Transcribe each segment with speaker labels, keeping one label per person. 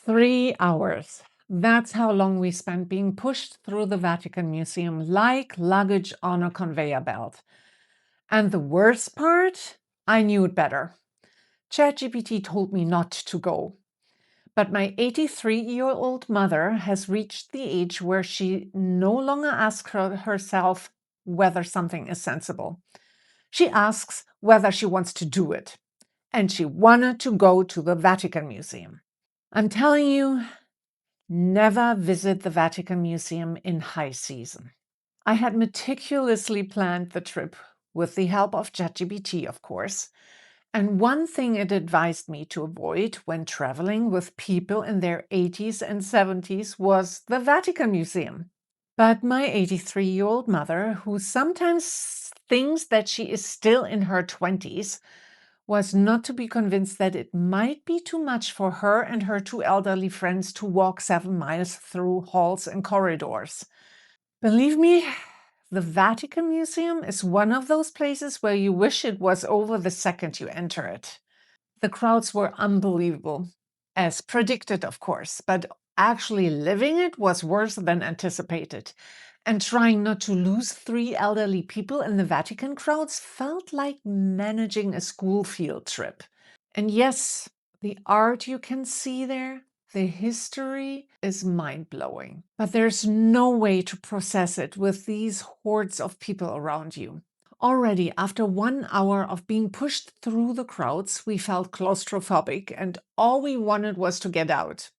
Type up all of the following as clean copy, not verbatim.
Speaker 1: 3 hours. That's how long we spent being pushed through the Vatican Museum like luggage on a conveyor belt. And the worst part? I knew it better. ChatGPT told me not to go. But my 83-year-old mother has reached the age where she no longer asks herself whether something is sensible. She asks whether she wants to do it. And she wanted to go to the Vatican Museum. I'm telling you, never visit the Vatican Museum in high season. I had meticulously planned the trip with the help of ChatGPT, of course. And one thing it advised me to avoid when traveling with people in their 80s and 70s was the Vatican Museum. But my 83-year-old mother, who sometimes thinks that she is still in her 20s, was not to be convinced that it might be too much for her and her two elderly friends to walk 7 miles through halls and corridors. Believe me, the Vatican Museum is one of those places where you wish it was over the second you enter it. The crowds were unbelievable, as predicted, of course, but actually living it was worse than anticipated. And trying not to lose 3 elderly people in the Vatican crowds felt like managing a school field trip. And yes, the art you can see there, the history is mind-blowing. But there's no way to process it with these hordes of people around you. Already after 1 hour of being pushed through the crowds, we felt claustrophobic and all we wanted was to get out.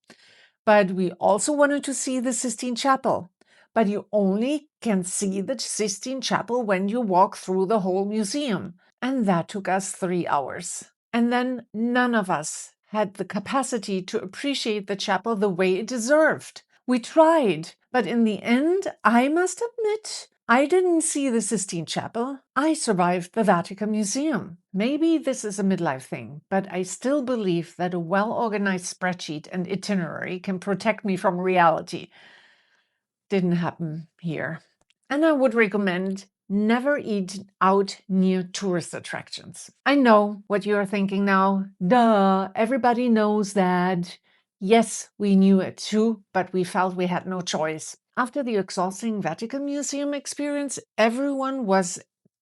Speaker 1: But we also wanted to see the Sistine Chapel. But you only can see the Sistine Chapel when you walk through the whole museum. And that took us 3 hours. And then none of us had the capacity to appreciate the chapel the way it deserved. We tried, but in the end, I must admit, I didn't see the Sistine Chapel. I survived the Vatican Museum. Maybe this is a midlife thing, but I still believe that a well-organized spreadsheet and itinerary can protect me from reality. Didn't happen here. And I would recommend never eat out near tourist attractions. I know what you are thinking now. Duh, everybody knows that. Yes, we knew it too, but we felt we had no choice. After the exhausting Vatican Museum experience, everyone was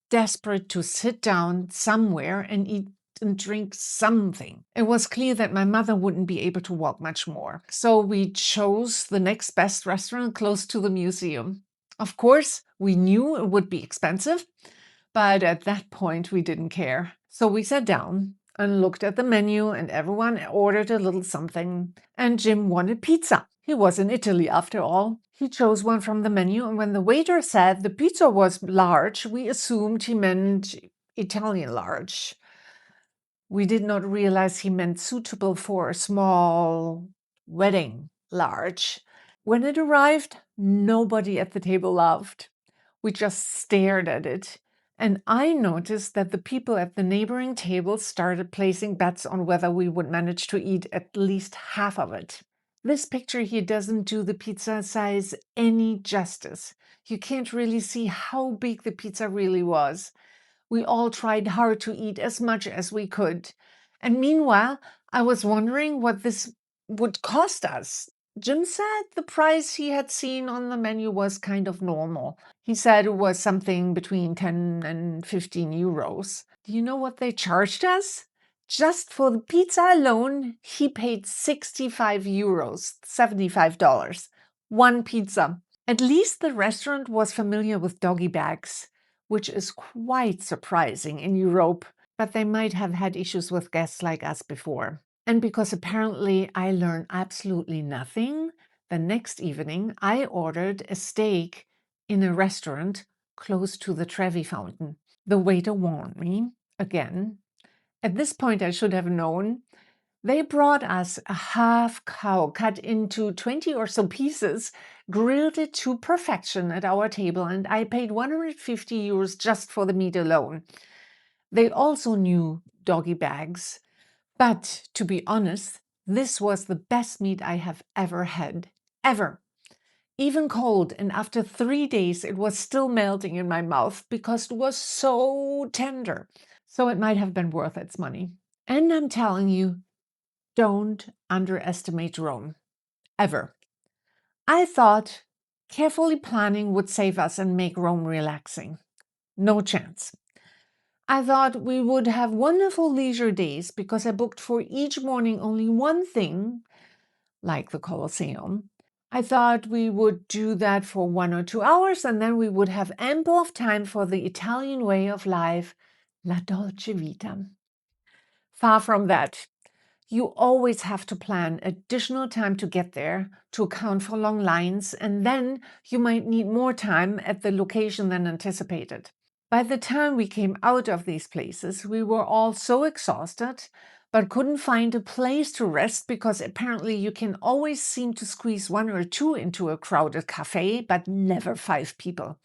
Speaker 1: desperate to sit down somewhere and eat and drink something. It was clear that my mother wouldn't be able to walk much more. So we chose the next best restaurant close to the museum. Of course, we knew it would be expensive, but at that point we didn't care. So we sat down and looked at the menu and everyone ordered a little something. And Jim wanted pizza. He was in Italy after all. He chose one from the menu, and when the waiter said the pizza was large, we assumed he meant Italian large. We did not realize he meant suitable for a small wedding large. When it arrived, nobody at the table laughed. We just stared at it. And I noticed that the people at the neighboring tables started placing bets on whether we would manage to eat at least half of it. This picture here doesn't do the pizza size any justice. You can't really see how big the pizza really was. We all tried hard to eat as much as we could. And meanwhile, I was wondering what this would cost us. Jim said the price he had seen on the menu was kind of normal. He said it was something between 10 and 15 euros. Do you know what they charged us? Just for the pizza alone, he paid 65 euros, $75. One pizza. At least the restaurant was familiar with doggy bags, which is quite surprising in Europe, but they might have had issues with guests like us before. And because apparently I learned absolutely nothing, the next evening I ordered a steak in a restaurant close to the Trevi Fountain. The waiter warned me, again. At this point I should have known. They brought us a half cow cut into 20 or so pieces, grilled it to perfection at our table, and I paid 150 euros just for the meat alone. They also knew doggy bags. But to be honest, this was the best meat I have ever had. Ever. Even cold, and after 3 days it was still melting in my mouth because it was so tender. So it might have been worth its money. And I'm telling you, Don't underestimate Rome, ever. I thought carefully planning would save us and make Rome relaxing. No chance. I thought we would have wonderful leisure days because I booked for each morning only one thing, like the Colosseum. I thought we would do that for 1 or 2 hours and then we would have ample of time for the Italian way of life, la dolce vita. Far from that. You always have to plan additional time to get there to account for long lines, and then you might need more time at the location than anticipated. By the time we came out of these places, we were all so exhausted, but couldn't find a place to rest because apparently you can always seem to squeeze 1 or 2 into a crowded cafe, but never 5 people.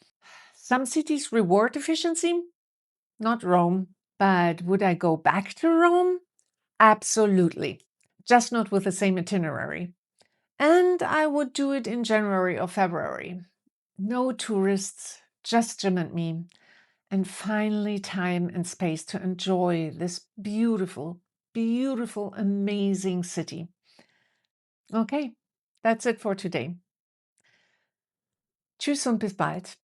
Speaker 1: Some cities reward efficiency, not Rome. But would I go back to Rome? Absolutely. Just not with the same itinerary. And I would do it in January or February. No tourists, just Jim and me. And finally, time and space to enjoy this beautiful, beautiful, amazing city. Okay, that's it for today. Tschüss und bis bald.